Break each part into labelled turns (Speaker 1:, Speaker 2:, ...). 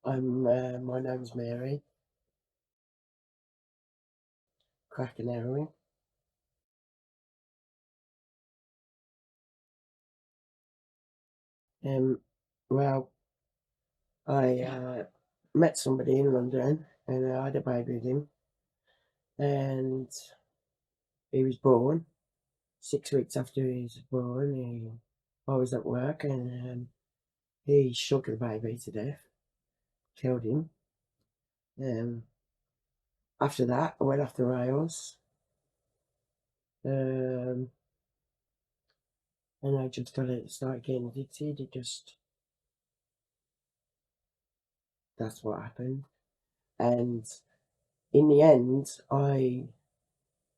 Speaker 1: My name's Mary, crack and heroin. Um, well, I met somebody in London and I had a baby with him, and he was born. 6 weeks after he was born, I was at work and he shook the baby to death, killed him. Um, After that, I went off the rails, um, and I just got to start getting addicted. That's what happened. And in the end, I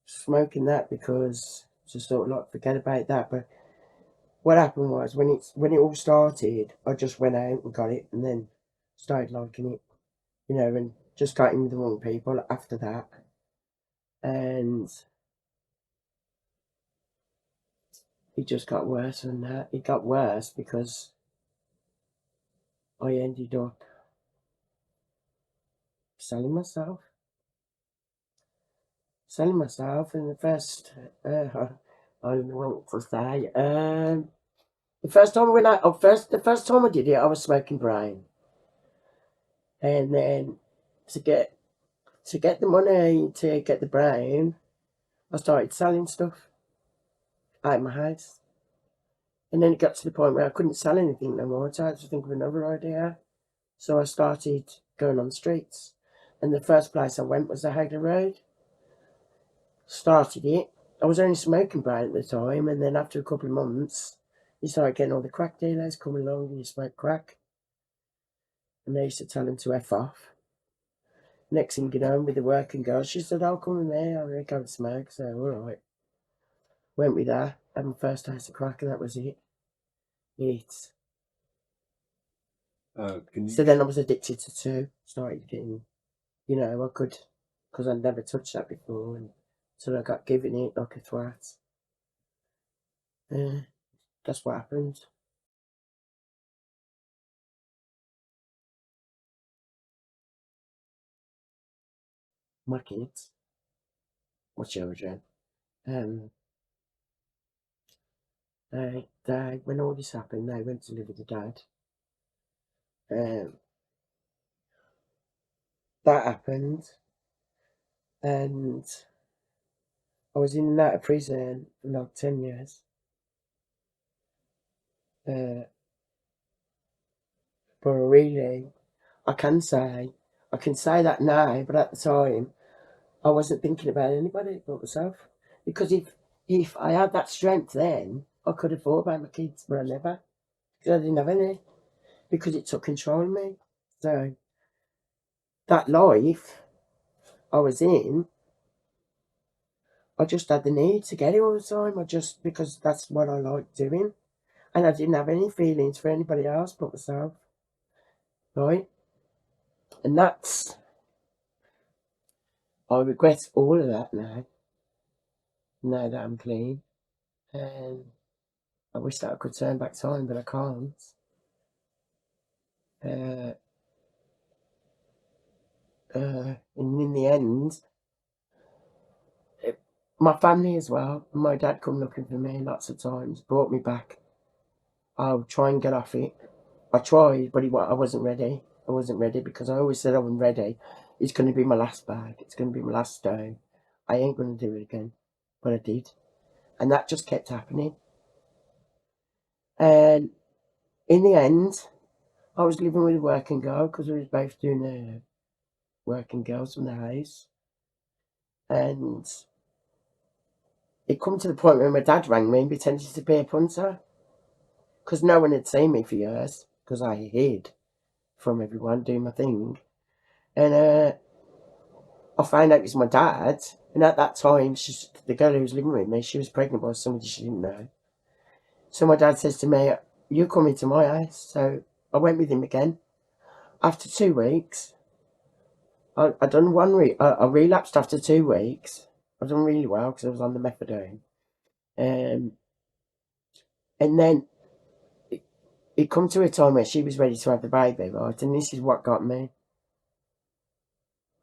Speaker 1: smoking that because just sort of like forget about that. But what happened was when it all started, I just went out and got it, and then started liking it, and just got in with the wrong people after that, and it just got worse than that. It got worse because I ended up selling myself, and the first, I don't know what to say. The first time when the first time I did it, I was smoking brain, and then to get the money to get the brain, I started selling stuff out of my house. And then it got to the point where I couldn't sell anything no more, so I had to think of another idea. So I started going on the streets. And the first place I went was the Hagley Road. Started it. I was only smoking brain at the time, and then after a couple of months, you started getting all the crack dealers coming along and you smoke crack. And they used to tell them to F off. Next thing you know, with the working girl, she said, "I'll come with me, I'm going to go and smoke." So, alright. Went with her, had my first taste of crack, and that was it. It. So then I was addicted to two. Started getting, I could, because I'd never touched that before, and so I got given it like a twat. That's what happened. My kids, my children, um, when all this happened, they went to live with the dad. Um, that happened, and I was in and out of prison for like 10 years. Uh, but really, I can say that now, but at the time, I wasn't thinking about anybody but myself. Because if I had that strength then, I could have thought about my kids, but I never. Because I didn't have any. Because it took control of me. So that life I was in, I just had the need to get it all the time. Because that's what I like doing. And I didn't have any feelings for anybody else but myself. Right? And I regret all of that now that I'm clean. And I wish that I could turn back time, but I can't. Uh, and in the end, my family as well. My dad come looking for me lots of times, brought me back. I'll try and get off it. I tried, but I wasn't ready. I wasn't ready because I always said I wasn't ready. It's going to be my last bag. It's going to be my last stone. I ain't going to do it again. But I did. And that just kept happening. And in the end, I was living with a working girl because we was both doing the working girls from the house. And it come to the point where my dad rang me and pretended to be a punter because no one had seen me for years because I hid from everyone doing my thing. And I found out it was my dad. And at that time, the girl who was living with me, she was pregnant by somebody she didn't know. So my dad says to me, "You come into my house." So I went with him again. After 2 weeks, I done one week. I relapsed after 2 weeks. I done really well because I was on the methadone. Um, and then it come to a time where she was ready to have the baby, right? And this is what got me.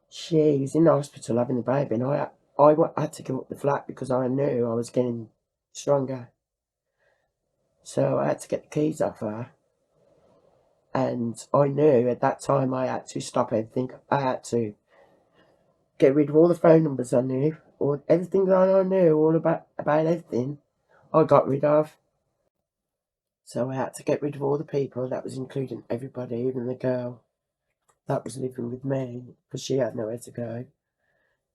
Speaker 1: She was in the hospital having the baby, and had to give up the flat because I knew I was getting stronger. So I had to get the keys off her. And I knew at that time I had to stop everything. I had to get rid of all the phone numbers I knew, or everything that I knew, all about everything, I got rid of. So I had to get rid of all the people. That was including everybody, even the girl that was living with me, because she had nowhere to go.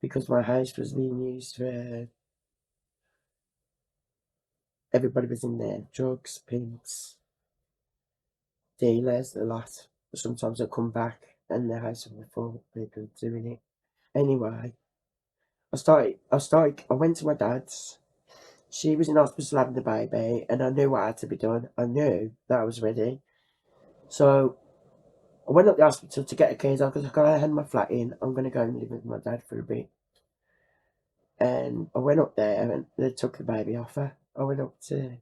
Speaker 1: Because my house was being used for everybody was in there, drugs, pimps, dealers, a lot. Sometimes I'd come back and the house would be full of people doing it. Anyway, I went to my dad's. She was in hospital having the baby, and I knew what had to be done. I knew that I was ready. So I went up to the hospital to get a keys. I was like, I hand my flat in. I'm going to go and live with my dad for a bit. And I went up there and they took the baby off her. I went up to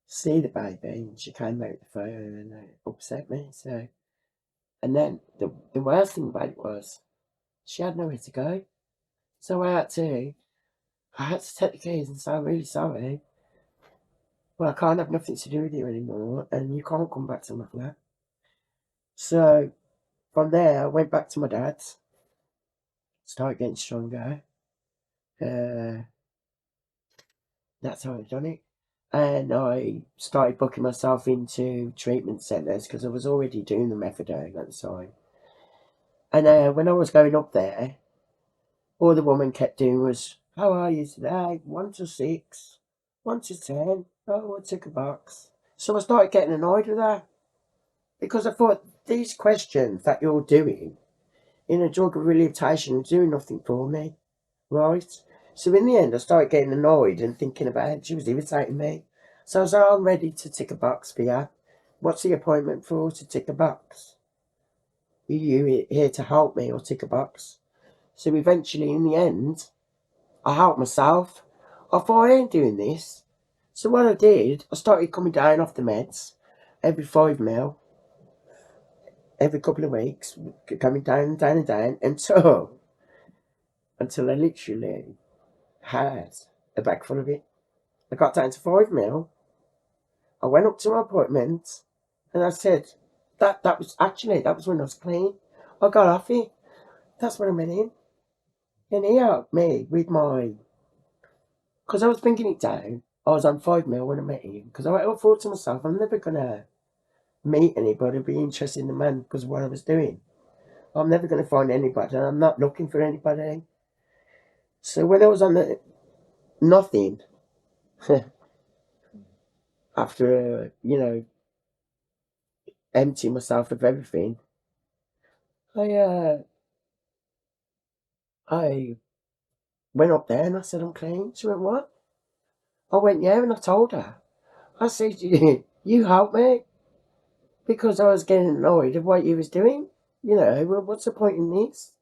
Speaker 1: see the baby and she came out the phone and it upset me. So, and then the worst thing about it was she had nowhere to go. So I had to take the keys and say, I'm really sorry. Well, I can't have nothing to do with you anymore and you can't come back to my flat. So from there, I went back to my dad's, started getting stronger. Uh, that's how I've done it. And I started booking myself into treatment centres because I was already doing the methadone at the time. And when I was going up there, all the woman kept doing was, how are you today? 1 to 6, 1 to 10. Oh, I took a box. So I started getting annoyed with her because I thought these questions that you're doing in a drug rehabilitation are doing nothing for me, right? So in the end, I started getting annoyed and thinking about it. She was irritating me. So I was like, I'm ready to tick a box for you. What's the appointment for to tick a box? Are you here to help me or tick a box? So eventually, in the end, I helped myself. I thought I ain't doing this. So what I did, I started coming down off the meds every 5 mil, every couple of weeks, coming down and down and down until I literally had a bag full of it. I got down to 5 mil. I went up to my appointment and I said, that was when I was clean. I got off it. That's what I meant in. And he helped me with because I was thinking it down. I was on 5 mil when I met him. Because I thought to myself, I'm never going to meet anybody, be interested in the man because of what I was doing. I'm never going to find anybody. And I'm not looking for anybody. So when I was on the nothing, after, emptying myself of everything, I, uh, I went up there and I said, I'm clean. She went, what? I went, yeah, and I told her. I said, you helped me because I was getting annoyed of what you was doing. Well, what's the point in this?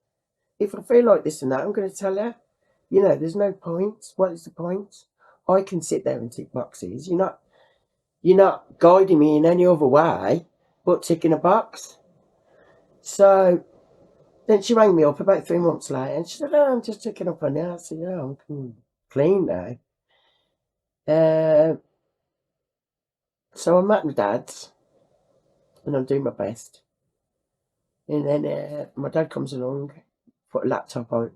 Speaker 1: If I feel like this and that, I'm going to tell her. There's no point. What is the point? I can sit there and tick boxes. You're not guiding me in any other way but ticking a box. So then she rang me up about 3 months later and she said, oh, I'm just checking up on you. I said, yeah, I'm clean now. Uh, so I'm at my dad's and I'm doing my best. And then my dad comes along, put a laptop on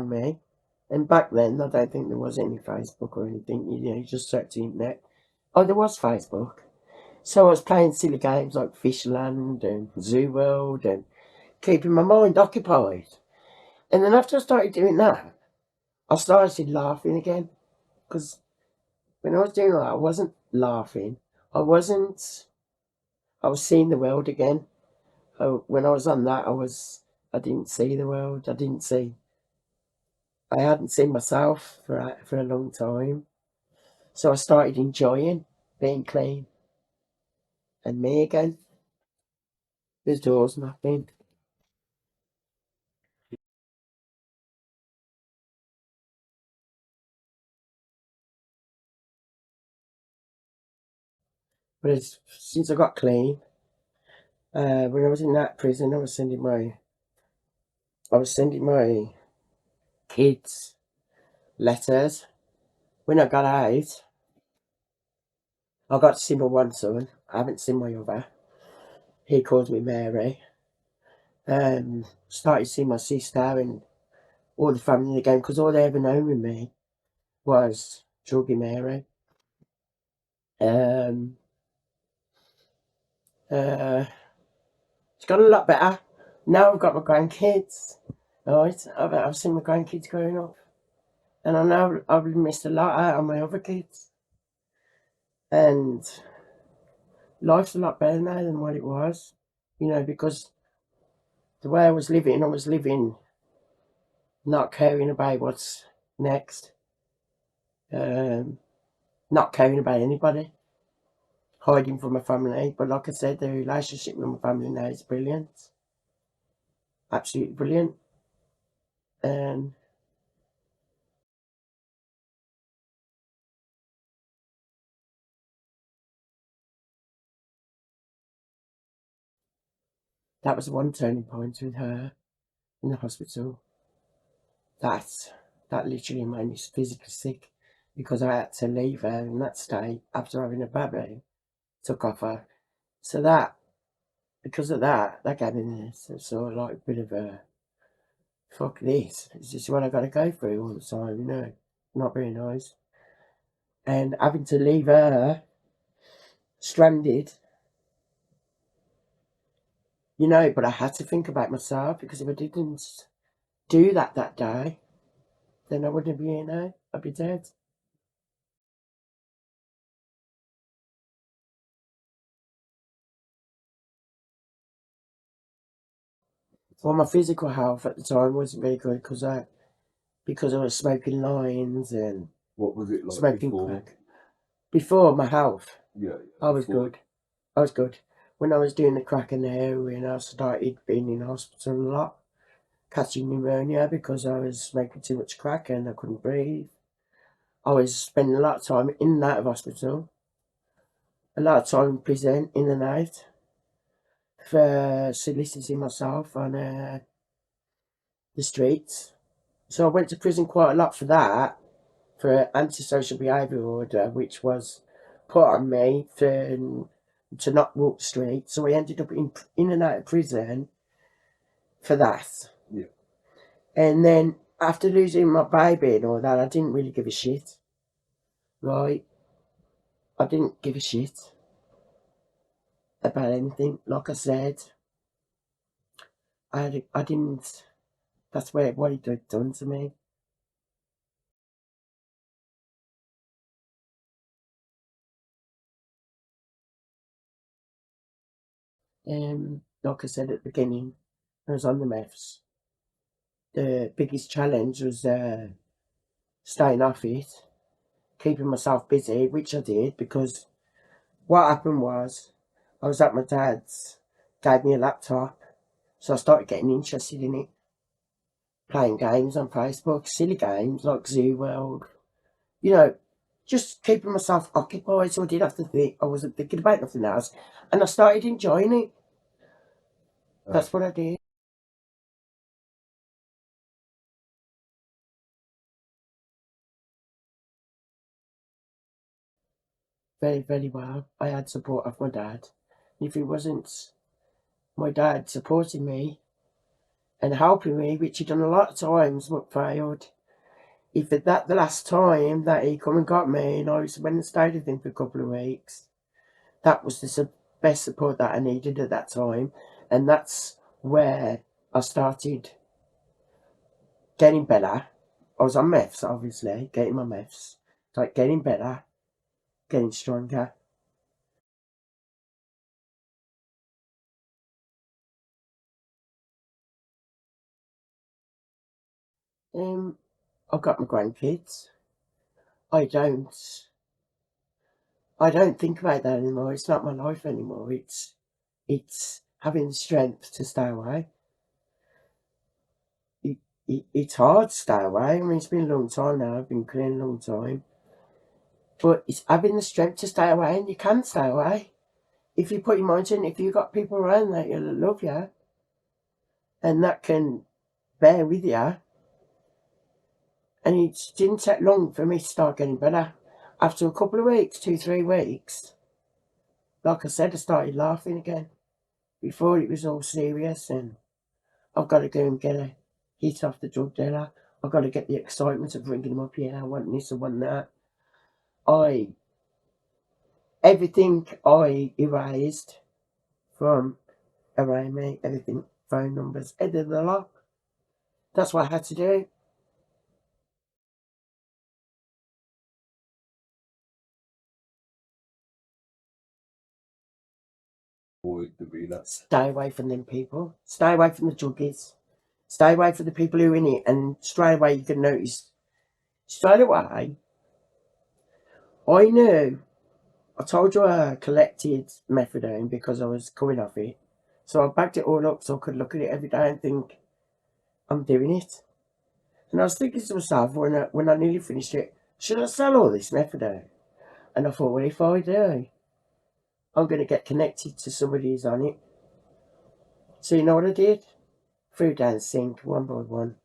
Speaker 1: me. And back then, I don't think there was any Facebook or anything. You just search the internet. Oh, there was Facebook. So I was playing silly games like Fishland and Zoo World and keeping my mind occupied. And then after I started doing that, I started laughing again. Because when I was doing that, I wasn't laughing. I wasn't. I was seeing the world again. When I was on that, I didn't see the world. I hadn't seen myself for a long time. So I started enjoying being clean and me again. There's doors knocking. But since I got clean, when I was in that prison, I was sending my kids letters. When I got out, I got to see my one son. I haven't seen my other. He calls me Mary. Started seeing my sister and all the family again, because all they ever known with me was Druggy Mary. Um, uh, it's got a lot better. Now I've got my grandkids. Right, I've seen my grandkids growing up, and I know I've missed a lot out on my other kids. And life's a lot better now than what it was, because the way I was living not caring about what's next, um, not caring about anybody, hiding from my family. But like I said, the relationship with my family now is brilliant, absolutely brilliant. And that was one turning point with her in the hospital. That literally made me physically sick, because I had to leave her in that state after having a baby. Took off her. So because of that gave me this sort of like bit of a fuck this. It's just what I got to go through all the time. Not very nice. And having to leave her stranded, but I had to think about myself, because if I didn't do that day, then I wouldn't be here now. I'd be dead. Well, my physical health at the time wasn't very good, because I was smoking lines and
Speaker 2: What was it like
Speaker 1: smoking
Speaker 2: before?
Speaker 1: crack. Before, my health,
Speaker 2: Yeah,
Speaker 1: I was
Speaker 2: before.
Speaker 1: good. I was good. When I was doing the crack and the heroin, I started being in hospital a lot, catching pneumonia because I was smoking too much crack and I couldn't breathe. I was spending a lot of time in and out of hospital, a lot of time in prison, in and out, for soliciting myself on the streets. So I went to prison quite a lot for that, for antisocial behaviour order, which was put on me to not walk the street. So I ended up in and out of prison for that.
Speaker 2: Yeah.
Speaker 1: And then after losing my baby and all that, I didn't really give a shit. Right? I didn't give a shit about anything. Like I said, I didn't. That's what it had done to me. Like I said at the beginning, I was on the meths. The biggest challenge was staying off it, keeping myself busy, which I did, because what happened was I was at my dad's, gave me a laptop, so I started getting interested in it, playing games on Facebook, silly games like Zoo World, you know, just keeping myself occupied, so I did have to think, I wasn't thinking about nothing else, and I started enjoying it. That's what I did. Very, very well. I had support of my dad. If it wasn't my dad supporting me and helping me, which he done a lot of times but failed, if at that the last time that he come and got me and I went and stayed with him for a couple of weeks, that was the best support that I needed at that time. And that's where I started getting better. I was on meths, obviously, getting my meths. Like getting better, getting stronger. I've got my grandkids. I don't I don't think about that anymore. It's not my life anymore. It's having the strength to stay away. It's hard to stay away. I mean, it's been a long time now. I've been clean a long time. But it's having the strength to stay away, and you can stay away. if you put your mind in, if you've got people around that you love you and that can bear with you, and it didn't take long for me to start getting better. After a couple of weeks, 2-3 weeks, like I said, I started laughing again. Before it was all serious and I've got to go and get a hit off the drug dealer. I've got to get the excitement of ringing them up. Yeah, I want this, I want that. Everything I erased from around me, everything, phone numbers, edited the lot. That's what I had to do. Stay away from them people. Stay away from the junkies. Stay away from the people who are in it. And straight away you can notice. Straight away, I knew. I told you I collected methadone because I was coming off it. So I bagged it all up so I could look at it every day and think, I'm doing it. And I was thinking to myself when I nearly finished it, should I sell all this methadone? And I thought, well, if I do, I'm going to get connected to somebody who's on it. So you know what I did? Threw down the sink one by one.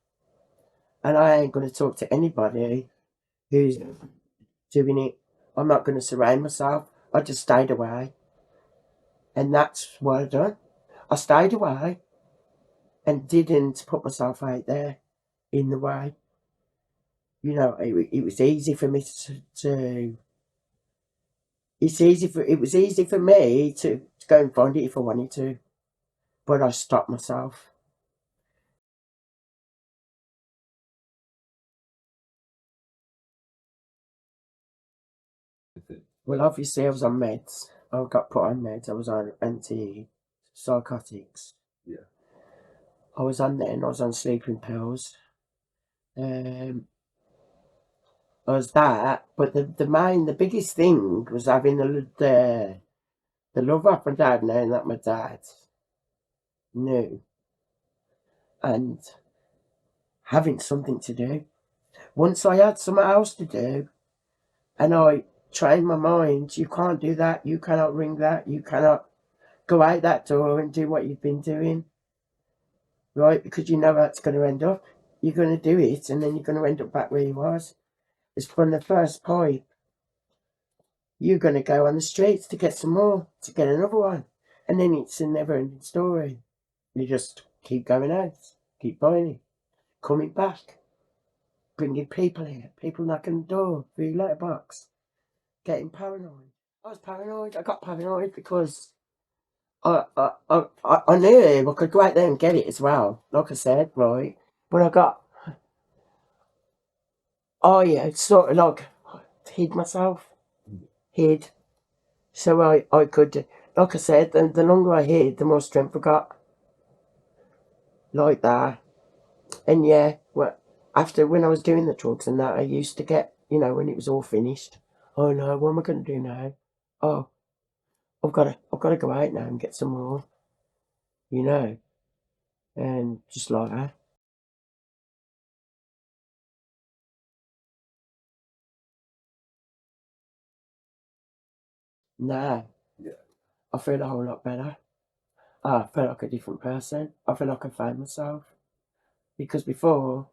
Speaker 1: And I ain't going to talk to anybody who's doing it. I'm not going to surround myself. I just stayed away. And that's what I done. I stayed away and didn't put myself out there in the way. You know, it was easy for me to it was easy for me to go and find it if I wanted to. But I stopped myself. Well, obviously, I was on meds. I got put on meds. I was on anti-psychotics. Yeah. I was on then. I was on sleeping pills. I was that, but the biggest thing was having the love up and down knowing that my dad knew and having something to do. Once I had something else to do, and I trained my mind, you can't do that. You cannot ring that. You cannot go out that door and do what you've been doing. Right, because you know how it's going to end up. You're going to do it, and then you're going to end up back where you was. It's from the first pipe. You're going to go on the streets to get some more, to get another one, and then it's a never-ending story. You just keep going out, keep buying it, coming back, bringing people here, people knocking the door through your letterbox, getting paranoid. I was paranoid. I got paranoid because I knew I could go out there and get it as well. Like I said, right, but I sort of like hid myself, hid, so I could, like I said, the longer I hid, the more strength I got, like that. And yeah, well, after when I was doing the drugs and that, I used to get, you know, when it was all finished, oh no, what am I going to do now? Oh, I've got to go out now and get some more, you know, and just like that. Nah, I feel a whole lot better. I feel like a different person. I feel like I found myself. Because before,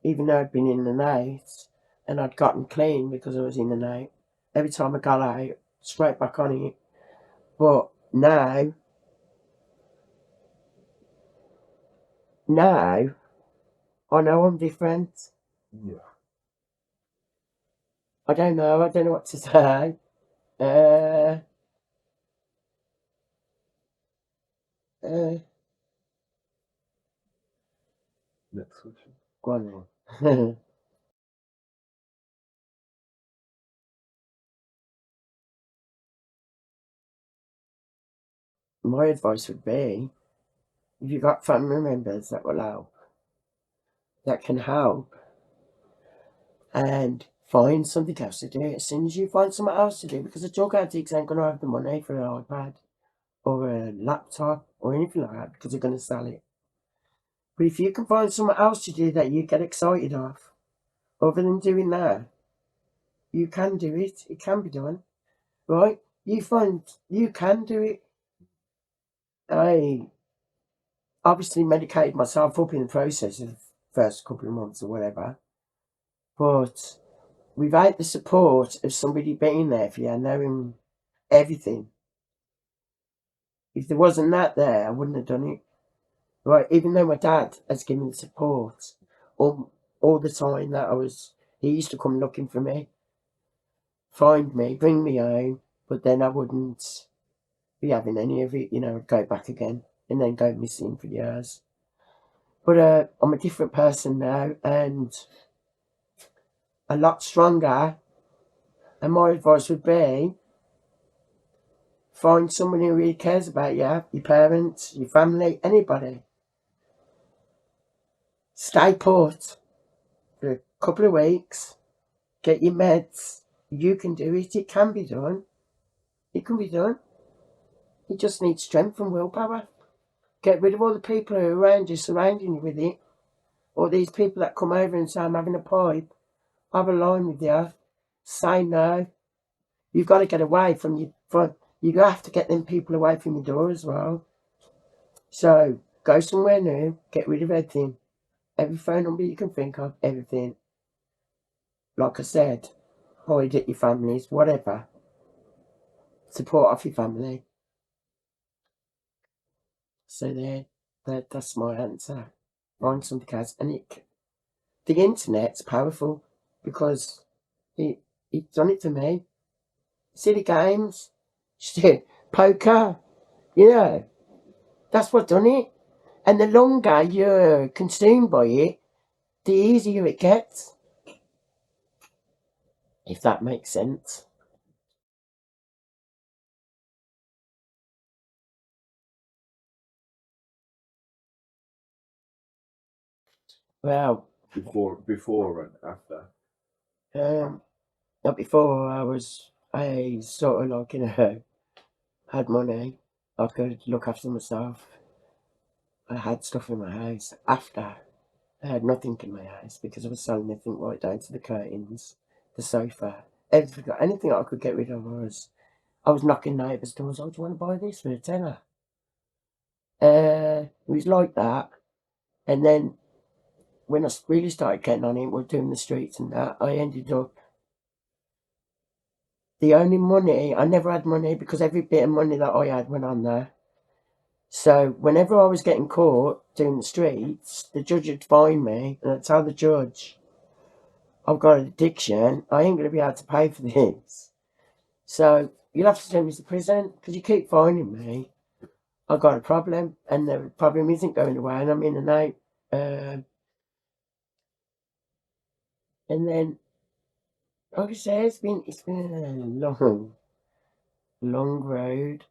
Speaker 1: even though I'd been in and out, and I'd gotten clean because I was in and out, every time I got out, straight back on it. But now, I know I'm different. Yeah. I don't know what to say. Uh, uh, Next question. Go on then. My advice would be, if you've got family members that will help, that can help, and find something else to do as soon as you find something else to do, because the drug addicts ain't going to have the money for an iPad or a laptop or anything like that because they're going to sell it. But if you can find something else to do that you get excited of, other than doing that, you can do it. It can be done, right? you find you can do it. I obviously medicated myself up in the process of the first couple of months or whatever, but without the support of somebody being there for you, knowing everything, if there wasn't that there, I wouldn't have done it. Right, even though my dad has given me support all the time that he used to come looking for me, find me, bring me home, but then I wouldn't be having any of it, I'd go back again and then go missing for years. But I'm a different person now and a lot stronger. And my advice would be find someone who really cares about you, your parents, your family, anybody. Stay put for a couple of weeks, get your meds. You can do it. It can be done. It can be done. You just need strength and willpower. Get rid of all the people who are around you, surrounding you with it. Or these people that come over and say, I'm having a pipe. Have a line with you. Say no. You've got to get away from you have to get them people away from your door as well. So go somewhere new, get rid of everything. Every phone number you can think of, everything. Like I said, hide at your families, whatever. Support off your family. So that's my answer. Find something else. And the internet's powerful because it's done it for me. Silly games, shit, poker, that's what done it. And the longer you're consumed by it, the easier it gets. If that makes sense. Well,
Speaker 2: Before and after.
Speaker 1: not before I sort of like, had money. I could look after myself. I had stuff in my house. After, I had nothing in my house because I was selling everything right down to the curtains, the sofa, everything, anything I could get rid of. I was knocking neighbours' doors. Oh, do you want to buy this for a tenner? It was like that. And then when I really started getting on it, we're doing the streets and that, I ended up the only money, I never had money because every bit of money that I had went on there. So whenever I was getting caught doing the streets, the judge would find me and I'd tell the judge, I've got an addiction, I ain't going to be able to pay for this. So you'll have to send me to prison because you keep finding me. I've got a problem and the problem isn't going away and I'm in and out. And then, like I say, it's been a long road.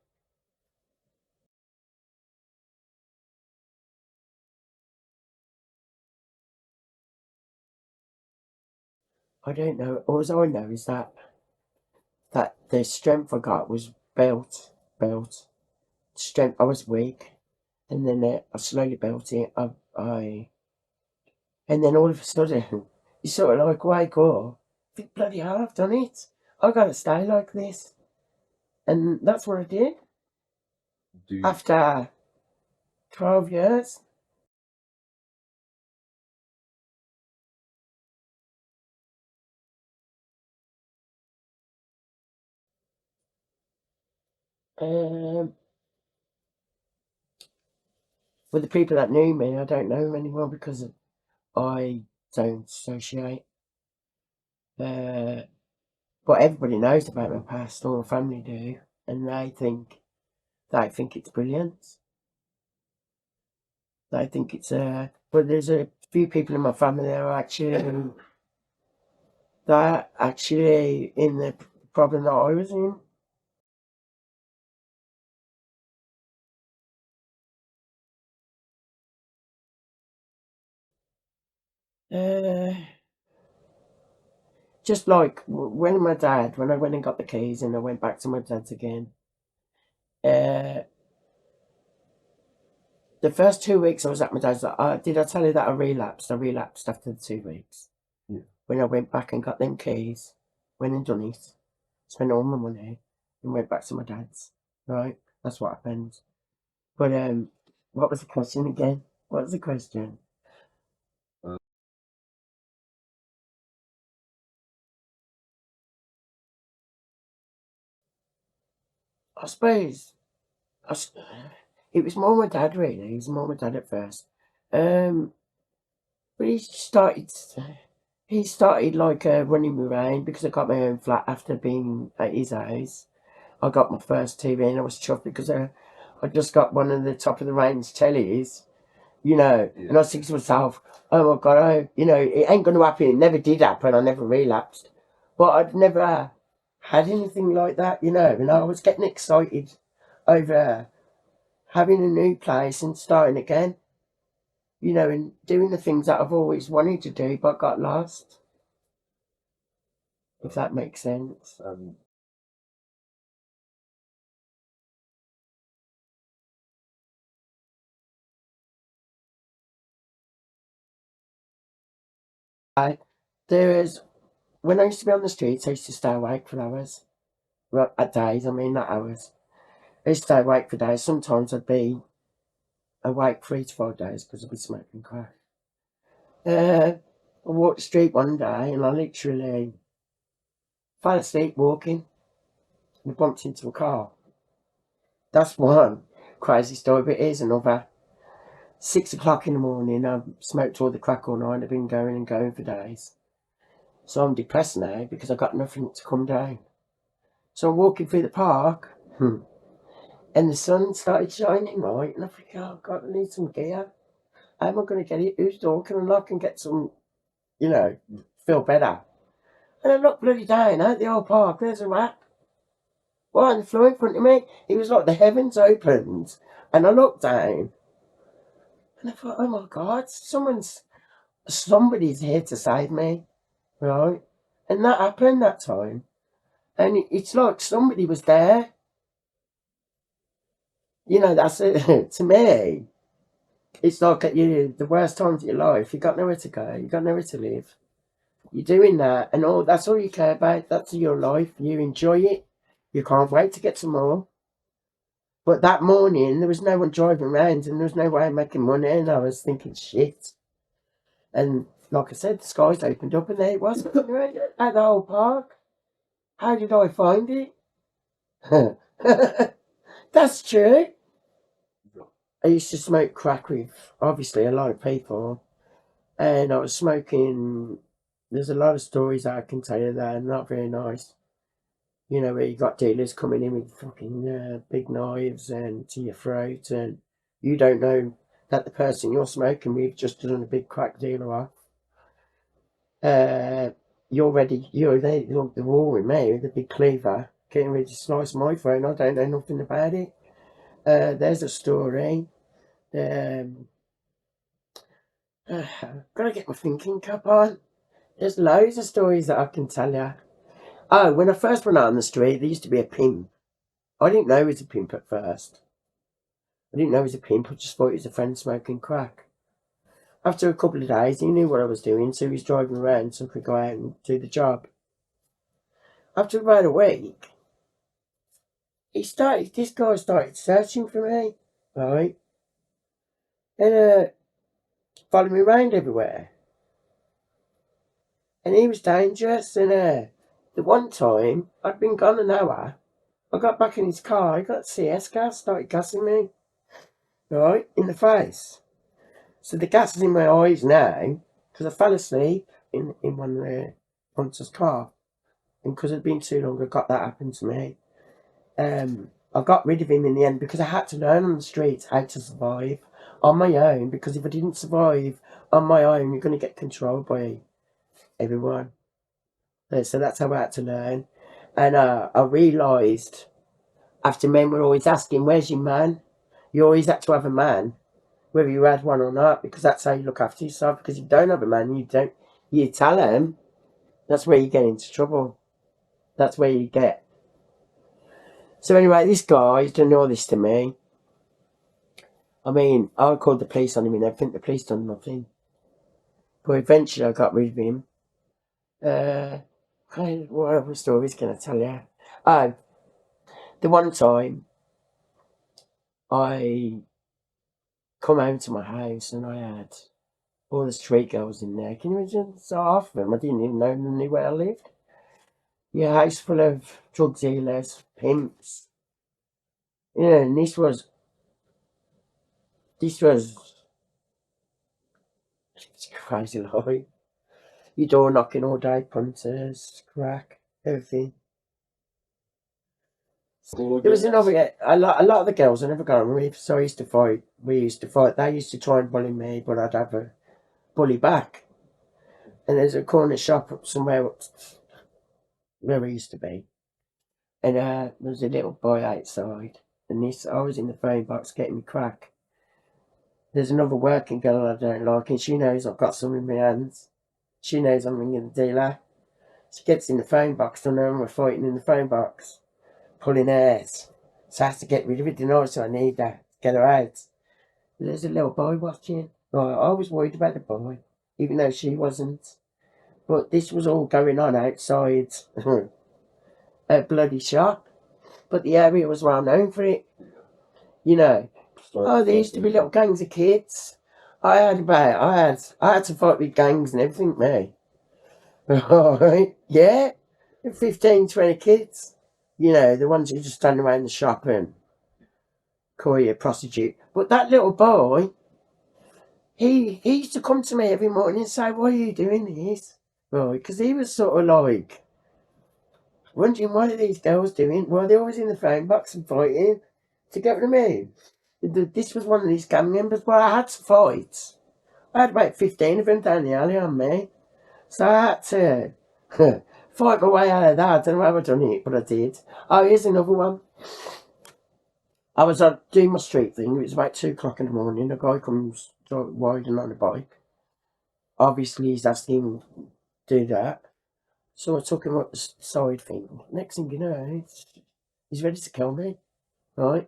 Speaker 1: I don't know. All I know is that the strength I got was built. Strength. I was weak, and then I slowly built it. And then all of a sudden, you sort of like wake up. Think bloody hell, I've done it. I gotta stay like this, and that's what I did. After 12 years. Um, with the people that knew me, I don't know them anymore because I don't associate. Uh, but everybody knows about my past, all my family do, and they think it's brilliant. They think it's but there's a few people in my family that are actually in the problem that I was in. Uh, just like when I went and got the keys and I went back to my dad's again. Uh, the first 2 weeks I was at my dad's, did I tell you that I relapsed? I relapsed after the 2 weeks.
Speaker 2: Yeah.
Speaker 1: When I went back and got them keys, went and done it, spent all my money. and went back to my dad's. Right? That's what happened. But what was the question again? What was the question? I suppose it was more my dad really. It was more my dad at first. But he started like running me around because I got my own flat after being at his house. I got my first TV and I was chuffed because I just got one of the top of the range tellies,
Speaker 2: Yeah.
Speaker 1: and I was thinking to myself, oh my God, it ain't going to happen. It never did happen. I never relapsed. But I'd never had anything like that, and I was getting excited over having a new place and starting again, and doing the things that I've always wanted to do but got lost, if that makes sense. There is, when I used to be on the streets, I used to stay awake for hours. Well, at days, I mean, not hours. I used to stay awake for days. Sometimes I'd be awake 3 to 4 days because I'd be smoking crack. I walked the street one day and I literally fell asleep walking and bumped into a car. That's one crazy story, but here's another. 6 o'clock in the morning, I've smoked all the crack all night. I've been going and going for days. So I'm depressed now because I've got nothing to come down. So I'm walking through the park, and the sun started shining, right? And I think, oh God, I need some gear. How am I going to get it? Whose door can I knock and get some, feel better? And I looked bloody down at the old park. There's a rat. Right on the floor in front of me. It was like the heavens opened. And I looked down. And I thought, oh my God, somebody's here to save me. Right? And that happened that time. And it's like somebody was there. That's it. To me, it's like at the worst times of your life. You got nowhere to go. You got nowhere to live. You're doing that, and that's all you care about. That's your life. You enjoy it. You can't wait to get some more. But that morning, there was no one driving around, and there was no way of making money. And I was thinking, shit. And like I said, the skies opened up, and there it was at the whole park. How did I find it? That's true. I used to smoke crack with obviously a lot of people, and I was smoking. There's a lot of stories that I can tell you that are not very nice. Where you got dealers coming in with fucking big knives and to your throat, and you don't know that the person you're smoking with just done a big crack dealer off. You're ready. You're there. You're the war with me with a big cleaver, getting ready to slice my throat. And I don't know nothing about it. There's a story. Um, gotta get my thinking cap on. There's loads of stories that I can tell you. Oh, when I first went out on the street, there used to be a pimp. I didn't know he was a pimp at first. I didn't know he was a pimp. I just thought he was a friend smoking crack. After a couple of days, he knew what I was doing, so he was driving around so I could go out and do the job. After about a week, this guy started searching for me, right? And following me around everywhere. And he was dangerous, and the one time, I'd been gone an hour, I got back in his car, he got CS gas, started gassing me, right, in the face. So the gas is in my eyes now, because I fell asleep in one of the Pontus car. And because it'd been too long, I got that happen to me. I got rid of him in the end because I had to learn on the streets how to survive on my own, because if I didn't survive on my own, you're going to get controlled by everyone. So that's how I had to learn. And I realised after men were always asking, where's your man? You always had to have a man, whether you had one or not, because that's how you look after yourself. Because if you don't have a man, you tell them, that's where you get into trouble. That's where you get. So anyway, this guy's done all this to me. I mean, I called the police on him and everything. The police done nothing. But eventually I got rid of him. What other stories can I tell you? Oh, The one time I come home to my house and I had all the street girls in there. Can you imagine? So half of them, I didn't even know they knew where I lived. Yeah, house full of drug dealers, pimps. Yeah, and this was it's crazy life. Your door knocking all day, punters, crack, everything. There was another a lot of the girls I never got on with, so I used to fight. We used to fight. They used to try and bully me, but I'd have a bully back. And there's a corner shop up somewhere where we used to be, and there was a little boy outside, and I was in the phone box getting me crack. There's another working girl I don't like, and she knows I've got some in my hands. She knows I'm ringing the dealer. She gets in the phone box, and then we're fighting in the phone box, pulling hairs. So I have to get rid of it, so I need that to get her out. There's a little boy watching. I was worried about the boy, even though she wasn't. But this was all going on outside a bloody shop. But the area was well known for it. You know, there used to be little gangs of kids. I had to fight with gangs and everything, mate. Right? Yeah, 15, 20 kids. The ones who just stand around the shop and call you a prostitute. But that little boy, he used to come to me every morning and say, "Why are you doing this?" Right? Because he was sort of like wondering what are these girls doing? Why are they always in the phone box and fighting? To get what I mean? This was one of these gang members. Well, I had to fight. I had about 15 of them down the alley on me. So I had to fight my way out of that. I don't know how I done it, but I did. Oh, here's another one. I was doing my street thing. It was about 2 o'clock in the morning. A guy comes riding on a bike. Obviously, he's asking to do that. So I took him up the side thing. Next thing you know, he's ready to kill me. Right?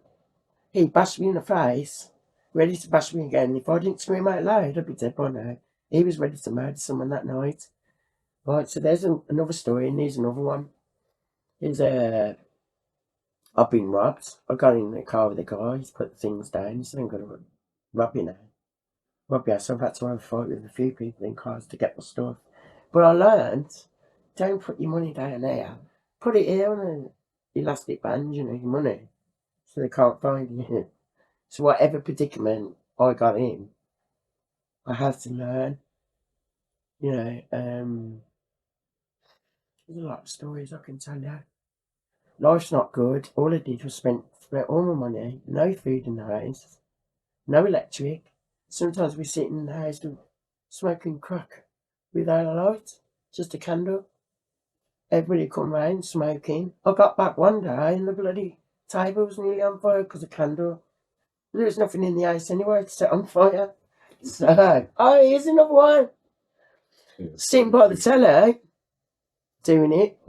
Speaker 1: He bashed me in the face, ready to bash me again. If I didn't scream out loud, I'd be dead by now. He was ready to murder someone that night. Right, so there's another story, and here's another one. I've been robbed. I got in the car with a guy, he's put things down, he said I'm going to rob you now. Rob you, so I've had to have a fight with a few people in cars to get my stuff. But I learned, don't put your money down there. Put it here on an elastic band, your money, so they can't find you. So whatever predicament I got in, I had to learn. There's a lot of stories I can tell you. Life's not good. All I did was spent all my money, no food in the house, no electric. Sometimes we sit in the house smoking crack without a light, just a candle. Everybody come round smoking. I got back one day and the bloody table was nearly on fire because of candle. There was nothing in the house anyway to set on fire. So, here's another one. Sitting by the telly, doing it.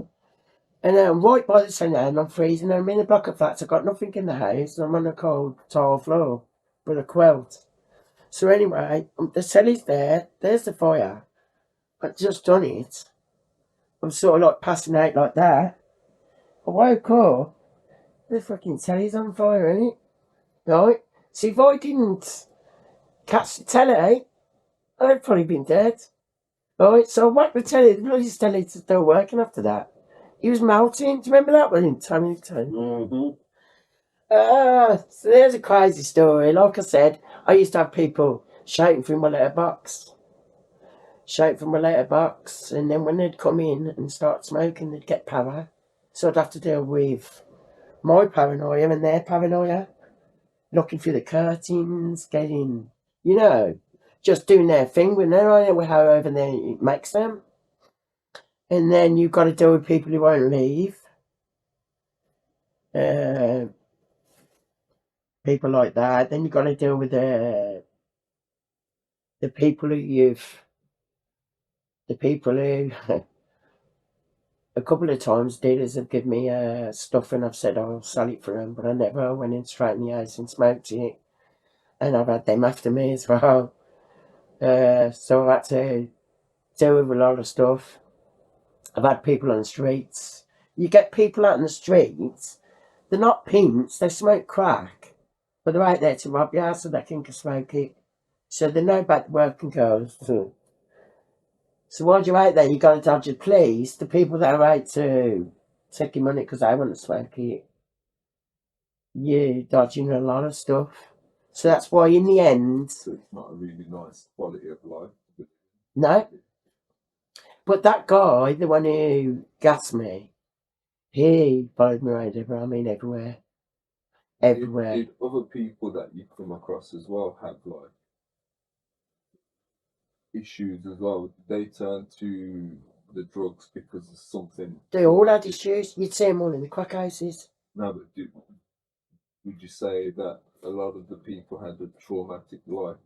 Speaker 1: And I'm right by the telly and I'm freezing. I'm in a block of flats. I've got nothing in the house. I'm on a cold tile floor with a quilt. So anyway, the telly's there. There's the fire. I've just done it. I'm sort of like passing out like that. I woke up. The fucking telly's on fire, isn't it? Right? So if I didn't catch the telly, I'd probably been dead. Right? So I whacked the telly. The bloody telly's still working after that. He was melting. Do you remember that one? Tommy?
Speaker 2: Mm-hmm.
Speaker 1: So there's a crazy story. Like I said, I used to have people shouting through my letterbox. And then when they'd come in and start smoking, they'd get para. So I'd have to deal with my paranoia and their paranoia, looking through the curtains, getting, just doing their thing with their eye, however they makes them. And then you've got to deal with people who won't leave. People like that. Then you've got to deal with the people who a couple of times dealers have given me stuff and I've said I'll sell it for them, but I never went in straight in the house and smoked it. And I've had them after me as well. So I've had to deal with a lot of stuff. I've had people on the streets. You get people out on the streets they're not pimps, they smoke crack. But they're out there to rob you so they can smoke it. So they know about the working girls. So while you're out there, you got to dodge the police, the people that are out to take your money because they want to smoke it. You're dodging a lot of stuff. So that's why in the end...
Speaker 2: So it's not a really nice quality of life.
Speaker 1: No. But that guy, the one who gassed me, he followed me around everywhere. I mean, everywhere. Everywhere.
Speaker 2: Did other people that you come across as well have like issues as well? They turn to the drugs because of something.
Speaker 1: They all had issues. You'd see them all in the crack houses.
Speaker 2: No, but would you say that a lot of the people had a traumatic life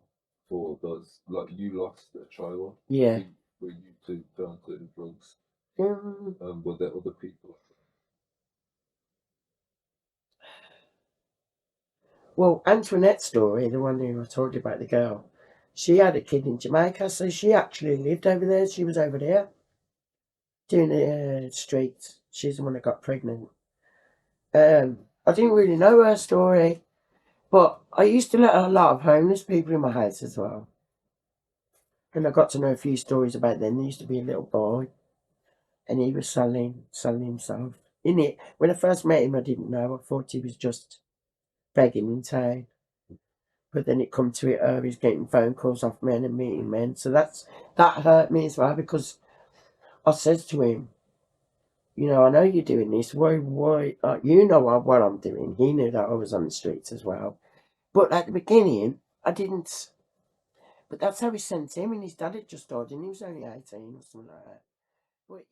Speaker 2: for those? Like you lost a child.
Speaker 1: Yeah.
Speaker 2: For you to turn to the drugs.
Speaker 1: Mm.
Speaker 2: Were there other people?
Speaker 1: Well, Antoinette's story, the one who I told you about, the girl, she had a kid in Jamaica, so she actually lived over there. She was over there doing the streets. She's the one that got pregnant. I didn't really know her story, but I used to let a lot of homeless people in my house as well. And I got to know a few stories about them. There used to be a little boy, and he was selling himself. In it, when I first met him, I didn't know. I thought he was just begging in town. But then it come to it, he's getting phone calls off men and meeting men. So that hurt me as well, because I says to him, you know, I know you're doing this. Why, you know what I'm doing. He knew that I was on the streets as well. But at the beginning, I didn't. But that's how he sent him, and his dad had just died, and he was only 18 or something like that. But